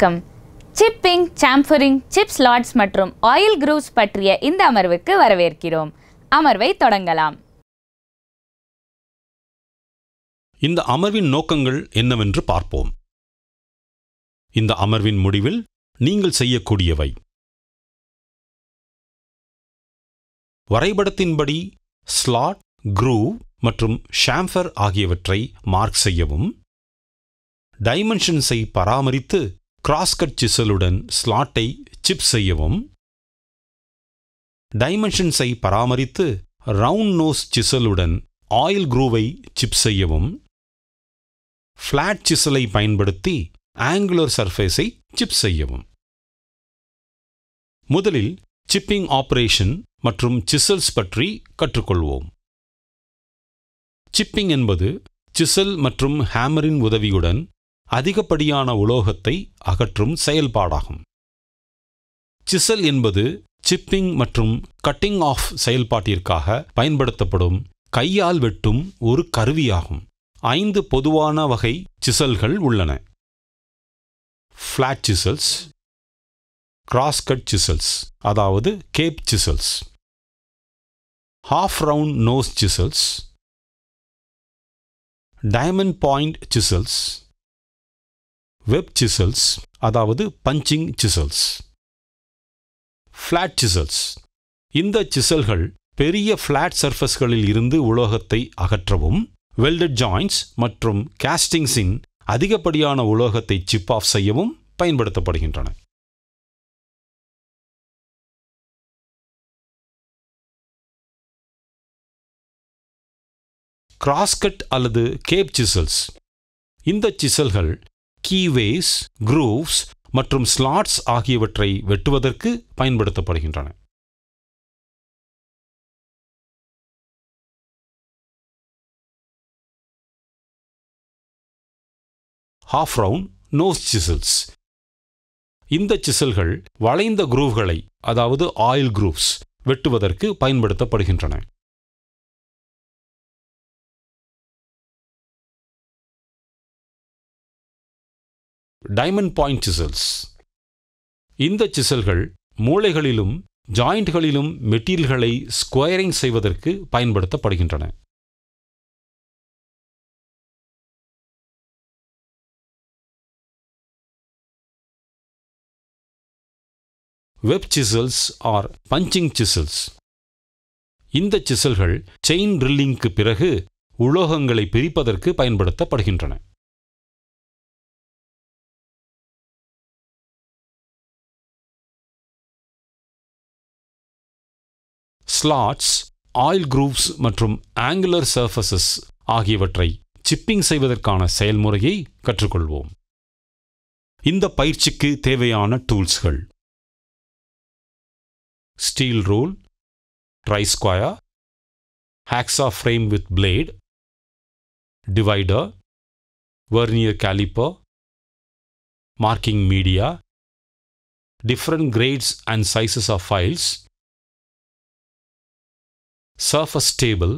வணக்கம். Shipping, சாம்பரிங், chip slots மற்றும் oil grooves பற்றிய இந்த அமர்வுக்கு வரவேற்கிறோம். அமர்வை தொடங்கலாம். இந்த அமர்வின் நோக்கங்கள் என்னவென்று பார்ப்போம். இந்த அமர்வின் முடிவில் நீங்கள் செய்யக்கூடியவை: வரைபடத்தின்படி ஸ்லாட், groove மற்றும் chamfer ஆகியவற்றை மார்க் செய்யவும், டைமென்ஷன்ஸை பராமரித்து கிராஸ்கட் சிசலுடன் ஸ்லாட்டை சிப் செய்யவும், டைமென்ஷன்ஸை பராமரித்து ரவுண்ட் நோஸ் சிசலுடன் ஆயில் groove-ஐ சிப் செய்யவும், ஃப்ளாட் சிசலை பயன்படுத்தி ஆங்குலர் சர்ஃபேஸை சிப் செய்யவும். முதலில் சிப்பிங் ஆபரேஷன் மற்றும் சிசல்ஸ் பற்றி கற்றுக்கொள்வோம். சிப்பிங் என்பது சிசல் மற்றும் ஹேமரின் உதவியுடன் அதிகப்படியான உலோகத்தை அகற்றும் செயல்பாடாகும். சிசல் என்பது சிப்பிங் மற்றும் கட்டிங் ஆஃப் செயல்பாட்டிற்காக பயன்படுத்தப்படும் கையால் வெட்டும் ஒரு கருவியாகும். 5 பொதுவான வகை சிசல்கள் உள்ளன: ஃப்ளாட் சிசல்ஸ், கிராஸ்கட் சிசல்ஸ் அதாவது cape chisels, half round nose chisels, diamond point chisels, web chisels அதாவது பஞ்சிங் சிசல்ஸ். ஃப்ளாட் சிசல்ஸ்: இந்த சிசல்கள் பெரிய ஃப்ளாட் சர்ஃபஸ்களில் இருந்து உலோகத்தை அகற்றவும், வெல்டட் ஜாயிண்ட்ஸ் மற்றும் காஸ்டிங்ஸின் அதிகப்படியான உலோகத்தை சிப் ஆஃப் செய்யவும் பயன்படுத்தப்படுகின்றன. கிராஸ்கட் அல்லது கேப் சிசல்ஸ்: இந்த சிசல்கள் கீவேஸ், grooves மற்றும் ஸ்லாட்ஸ் ஆகியவற்றை வெட்டுவதற்கு பயன்படுத்தப்படுகின்றன. ஹாஃப் ரவுண்ட் நோஸ் சிசல்ஸ்: இந்த சிசல்கள் வளைந்த grooveகளை அதாவது ஆயில் grooves வெட்டுவதற்கு பயன்படுத்தப்படுகின்றன. டைமண்ட் பாயிண்ட் சிசல்ஸ்: இந்த சிசல்கள் மூலைகளிலும் ஜாயிண்ட்களிலும் மெட்டீரியல்களை ஸ்கொயரிங் செய்வதற்கு பயன்படுத்தப்படுகின்றன. Web chisels or punching chisels: இந்த சிசல்கள் செயின் ட்ரில்லிங்க்கு பிறகு உலோகங்களை பிரிப்பதற்கு பயன்படுத்தப்படுகின்றன. ஸ்லாட்ஸ், ஆயில் grooves மற்றும் ஆங்குலர் சர்ஃபேசஸ் ஆகியவற்றை சிப்பிங் செய்வதற்கான செயல்முறையை கற்றுக்கொள்வோம். இந்த பயிற்சிக்கு தேவையான டூல்ஸ்கள்: steel rule, try square, hacksaw frame with blade, divider, vernier caliper, marking media, different grades and sizes of files, surface table,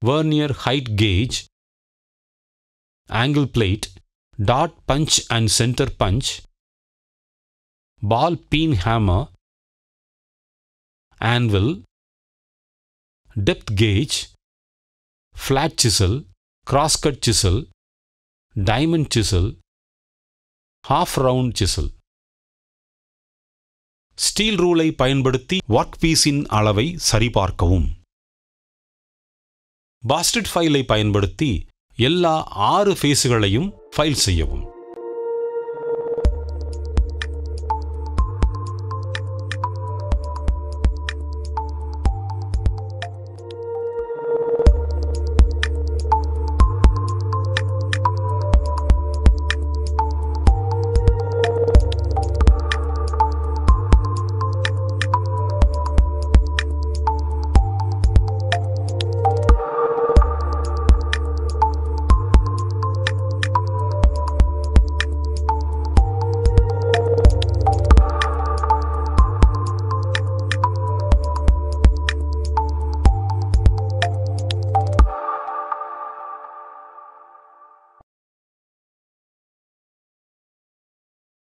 vernier height gauge, angle plate, dot punch and center punch, ball peen hammer, anvil, depth gauge, flat chisel, crosscut chisel, diamond chisel, half round chisel. Steel ரூலை பயன்படுத்தி work பீஸின் அளவை சரிபார்க்கவும். Bastard ஃபைலை பயன்படுத்தி எல்லா 6 ஃபேஸ்களையும் file செய்யவும்.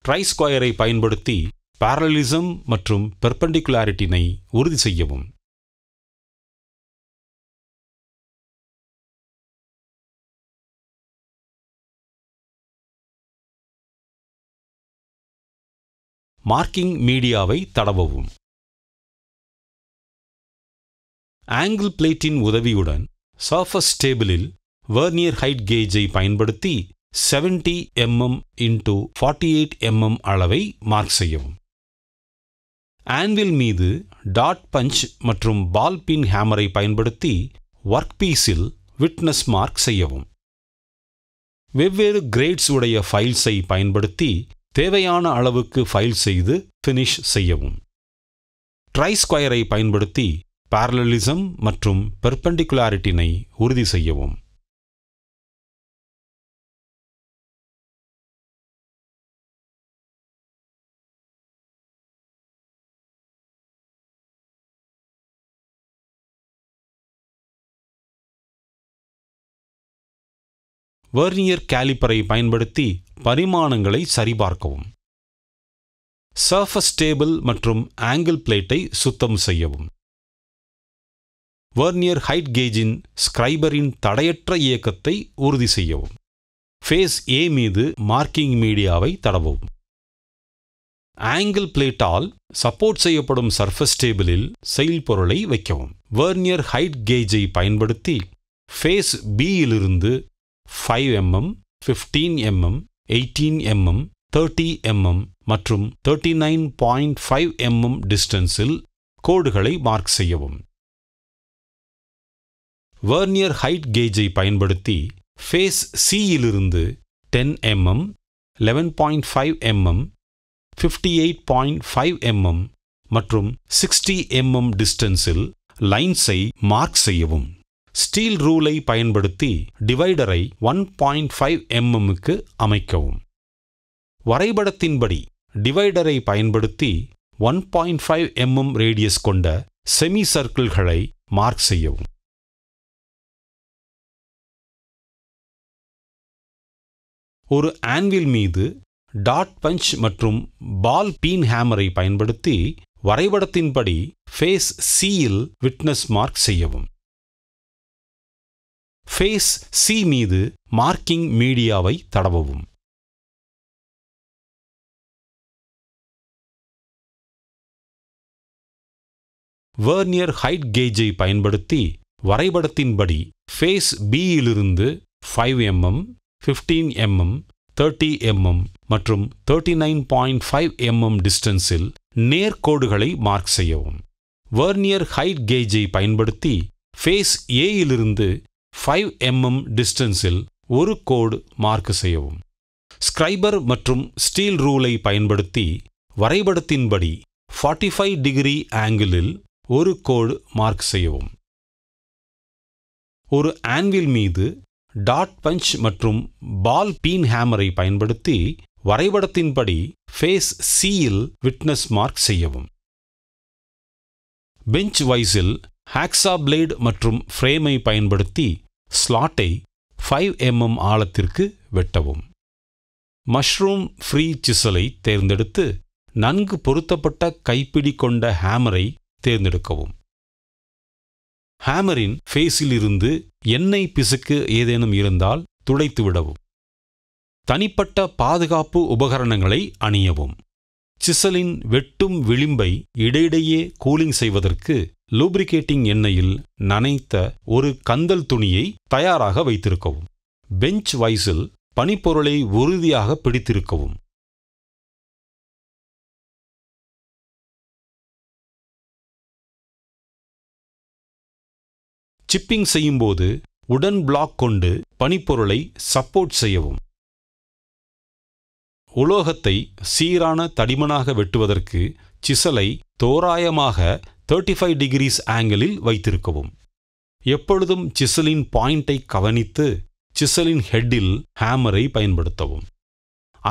Try ஸ்கொயரை பயன்படுத்தி parallelism மற்றும் பெர்பெண்டிகுலாரிட்டினை உறுதி செய்யவும். மார்க்கிங் மீடியாவை தடவவும். ஆங்கிள் பிளேட்டின் உதவியுடன் சர்ஃபஸ் டேபிளில் வெர்னியர் ஹைட் கேஜை பயன்படுத்தி 70 mm x 48 mm அளவை மார்க் செய்யவும். ஆன்வில் மீது டாட் பஞ்ச் மற்றும் பால் பின் ஹேமரை பயன்படுத்தி ஒர்க் பீஸில் விட்னஸ் மார்க் செய்யவும். வெவ்வேறு கிரேட்ஸ் உடைய ஃபைல்ஸை பயன்படுத்தி தேவையான அளவுக்கு ஃபைல் செய்து ஃபினிஷ் செய்யவும். ட்ரை ஸ்கொயரை பயன்படுத்தி parallelism மற்றும் பெர்பெண்டிகுலாரிட்டினை உறுதி செய்யவும். வெர்னியர் கேலிப்பரை பயன்படுத்தி பரிமாணங்களை சரிபார்க்கவும். சர்ஃபஸ் டேபிள் மற்றும் ஆங்கிள் பிளேட்டை சுத்தம் செய்யவும். வெர்னியர் ஹைட் கேஜின் ஸ்கிரைபரின் தடையற்ற இயக்கத்தை உறுதி செய்யவும். ஃபேஸ் A மீது மார்க்கிங் மீடியாவை தடவவும். ஆங்கிள் பிளேட்டால் சப்போர்ட் செய்யப்படும் சர்ஃபஸ் டேபிளில் செயல்பொருளை வைக்கவும். வெர்னியர் ஹைட் கேஜை பயன்படுத்தி ஃபேஸ் B இலிருந்து 5 mm, 15 mm, 18 mm, 30 mm மற்றும் 39.5 mm டிஸ்டன்ஸில் கோடுகளை மார்க் செய்யவும். வெர்னியர் ஹைட் கேஜை பயன்படுத்தி ஃபேஸ் C இலிருந்து 10 mm, 11.5 mm, 58.5 mm மற்றும் 60 mm டிஸ்டன்ஸில் லைன்ஸை மார்க் செய்யவும். ஸ்டீல் ரூலை பயன்படுத்தி டிவைடரை 1.5 mmக்கு அமைக்கவும். வரைபடத்தின்படி டிவைடரை பயன்படுத்தி 1.5 mm ரேடியஸ் கொண்ட செமி சர்க்கிள்களை மார்க் செய்யவும். ஒரு ஆன்வில் மீது டாட் பஞ்ச் மற்றும் பால் பீன் ஹேமரை பயன்படுத்தி வரைபடத்தின்படி ஃபேஸ் C-யில் விட்னஸ் மார்க் செய்யவும். ஃபேஸ் C மீது மார்க்கிங் மீடியாவை தடவவும். வெர்னியர் ஹைட் கேஜை பயன்படுத்தி வரைபடத்தின்படி ஃபேஸ் B இலிருந்து 5 mm, 15 mm, 30 mm மற்றும் 39.5 mm டிஸ்டன்ஸில் நேர்கோடுகளை மார்க் செய்யவும். வெர்னியர் ஹைட் கேஜை பயன்படுத்தி ஃபேஸ் A இலிருந்து 5 mm டிஸ்டன்ஸில் ஒரு கோடு மார்க் செய்யவும். ஸ்கிரைபர் மற்றும் ஸ்டீல் ரூலை பயன்படுத்தி வரைபடத்தின்படி 45 டிகிரி ஆங்கிளில் ஒரு கோடு மார்க் செய்யவும். ஒரு ஆன்வில் மீது டாட் பஞ்ச் மற்றும் பால் பீன் ஹேமரை பயன்படுத்தி வரைபடத்தின்படி ஃபேஸ் C-யில் விட்னஸ் மார்க் செய்யவும். பெஞ்ச் வைஸில் ஹாக்ஸா பிளேட் மற்றும் ஃப்ரேமை பயன்படுத்தி ஸ்லாட்டை 5 mm ஆழத்திற்கு வெட்டவும். மஷ்ரூம் ஃப்ரீ சிசலை தேர்ந்தெடுத்து நன்கு பொருத்தப்பட்ட கைப்பிடி கொண்ட ஹேமரை தேர்ந்தெடுக்கவும். ஹேமரின் ஃபேஸில் இருந்து எண்ணெய் பிசுக்கு ஏதேனும் இருந்தால் துடைத்து விடவும். தனிப்பட்ட பாதுகாப்பு உபகரணங்களை அணியவும். சிசலின் வெட்டும் விளிம்பை இடையிடையே கூலிங் செய்வதற்கு லூப்ரிகேட்டிங் எண்ணெயில் நனைத்த ஒரு கந்தல் துணியை தயாராக வைத்திருக்கவும். பெஞ்ச் வைஸில் பனிப்பொருளை உறுதியாக பிடித்திருக்கவும். சிப்பிங் செய்யும்போது உடன் பிளாக் கொண்டு பனிப்பொருளை சப்போர்ட் செய்யவும். உலோகத்தை சீரான தடிமனாக வெட்டுவதற்கு சிசலை தோராயமாக 35 டிகிரிஸ் ஆங்கிளில் வைத்திருக்கவும். எப்பொழுதும் சிசலின் பாயிண்டை கவனித்து சிசலின் ஹெட்டில் ஹேமரை பயன்படுத்தவும்.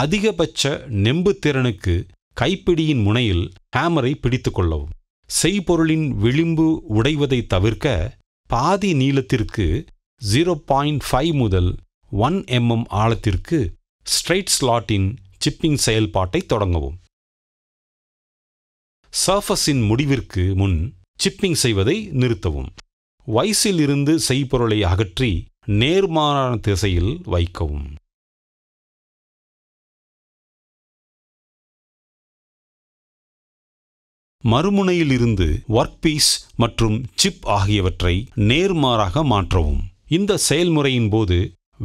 அதிகபட்ச நெம்புத்திறனுக்கு கைப்பிடியின் முனையில் ஹேமரை பிடித்துக்கொள்ளவும். செய்பொருளின் விளிம்பு உடைவதை தவிர்க்க பாதி நீளத்திற்கு 0.5 முதல் 1 mm ஆழத்திற்கு ஸ்ட்ரெயிட் ஸ்லாட்டின் சிப்பிங் செயல்பாட்டை தொடங்கவும். சர்ஃபஸின் முடிவிற்கு முன் சிப்பிங் செய்வதை நிறுத்தவும். வைஸில் இருந்து செய்பொருளை அகற்றி நேர்மாறான திசையில் வைக்கவும். மறுமுனையில் இருந்து ஒர்க் பீஸ் மற்றும் சிப் ஆகியவற்றை நேர்மாறாக மாற்றவும். இந்த செயல்முறையின் போது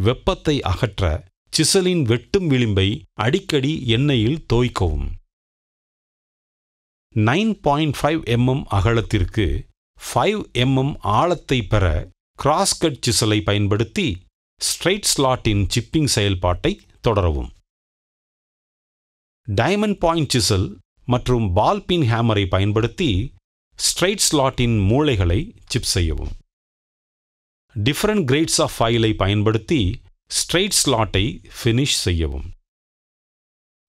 வெப்பத்தை அகற்ற சிசலின் வெட்டும் விளிம்பை அடிக்கடி எண்ணெயில் தோய்க்கவும். 9.5 mm அகலத்திற்கு 5 mm ஆழத்தை பெற கிராஸ்கட் சிசலை பயன்படுத்தி ஸ்ட்ரெயிட் ஸ்லாட்டின் சிப்பிங் செயல்பாட்டை தொடரவும். டைமண்ட் பாயிண்ட் சிசல் மற்றும் பால் பின் ஹேமரை பயன்படுத்தி ஸ்ட்ரெயிட் ஸ்லாட்டின் மூலைகளை சிப் செய்யவும். டிஃபரண்ட் கிரேட்ஸ் ஆஃப் ஃபைலை பயன்படுத்தி ஸ்ட்ரெயிட் ஸ்லாட்டை ஃபினிஷ் செய்யவும்.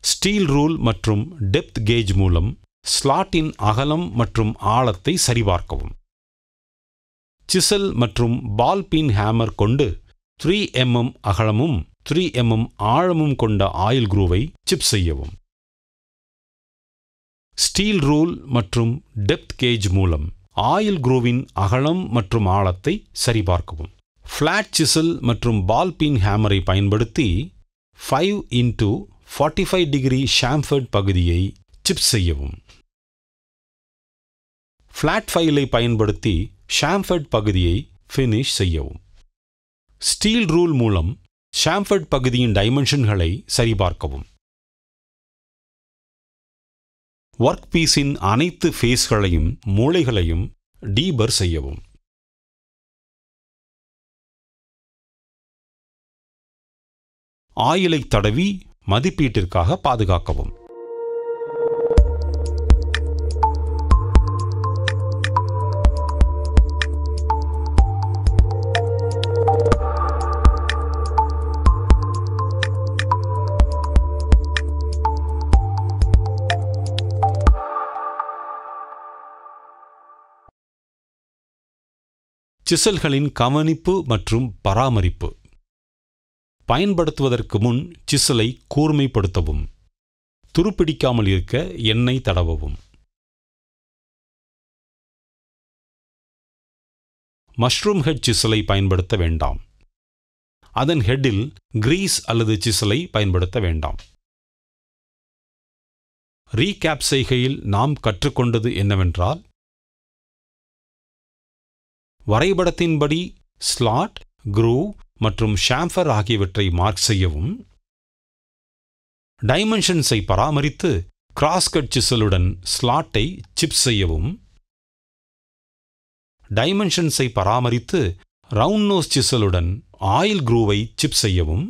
ஸ்டீல் ரூல் மற்றும் டெப்த் கேஜ் மூலம் ஸ்லாட்டின் அகலம் மற்றும் ஆழத்தை சரிபார்க்கவும். சிசல் மற்றும் பால் பின் ஹேமர் கொண்டு 3 mm அகலமும் 3 mm ஆழமும் கொண்ட ஆயில் குரூவை சிப் செய்யவும். ஸ்டீல் ரூல் மற்றும் டெப்த் கேஜ் மூலம் ஆயில் குரூவின் அகலம் மற்றும் ஆழத்தை சரிபார்க்கவும். ஃப்ளாட் சிசல் மற்றும் பால் பின் ஹேமரை பயன்படுத்தி 5 x 45 டிகிரி ஷாம்ஃபர்ட் பகுதியை சிப் செய்யவும். ஃப்ளாட் ஃபைலை பயன்படுத்தி ஷாம்ஃபர்ட் பகுதியை ஃபினிஷ் செய்யவும். ஸ்டீல் ரூல் மூலம் ஷாம்ஃபர்ட் பகுதியின் டைமென்ஷன்களை சரிபார்க்கவும். ஒர்க் பீஸின் அனைத்து ஃபேஸ்களையும் மூலைகளையும் டீபர் செய்யவும். ஆயிலை தடவி மதிப்பீட்டிற்காக பாதுகாக்கவும். சிசல்களின் கவனிப்பு மற்றும் பராமரிப்பு. பயன்படுத்துவதற்கு முன் சிசலை கூர்மைப்படுத்தவும். துருப்பிடிக்காமல் இருக்க எண்ணெய் தடவவும். மஷ்ரூம் ஹெட் சிசலை பயன்படுத்த வேண்டாம். அதன் ஹெட்டில் கிரீஸ் அல்லது சிசலை பயன்படுத்த வேண்டாம். ரீகேப் செய்கையில் நாம் கற்றுக்கொண்டது என்னவென்றால், வரைபடத்தின்படி ஸ்லாட், குரூவ் மற்றும் ஷாம்ஃபர் ஆகியவற்றை மார்க் செய்யவும். டைமென்ஷன்ஸை பராமரித்து கிராஸ்கட் சிசலுடன் ஸ்லாட்டை சிப் செய்யவும். டைமென்ஷன்ஸை பராமரித்து ரவுண்ட் நோஸ் சிசலுடன் ஆயில் குரூவை சிப் செய்யவும்.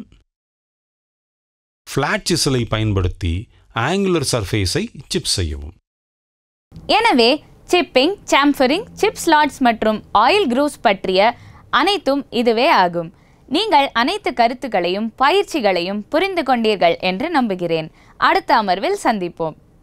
ஃப்ளாட் சிசலை பயன்படுத்தி ஆங்குலர் சர்ஃபேஸை சிப் செய்யவும். எனவே சிப்பிங், சாம்ஃபரிங், சிப் ஸ்லாட்ஸ் மற்றும் ஆயில் குரூவ்ஸ் பற்றிய அனைத்தும் இதுவே ஆகும். நீங்கள் அனைத்து கருத்துக்களையும் பயிற்சிகளையும் புரிந்து கொண்டீர்கள் என்று நம்புகிறேன். அடுத்த அமர்வில் சந்திப்போம்.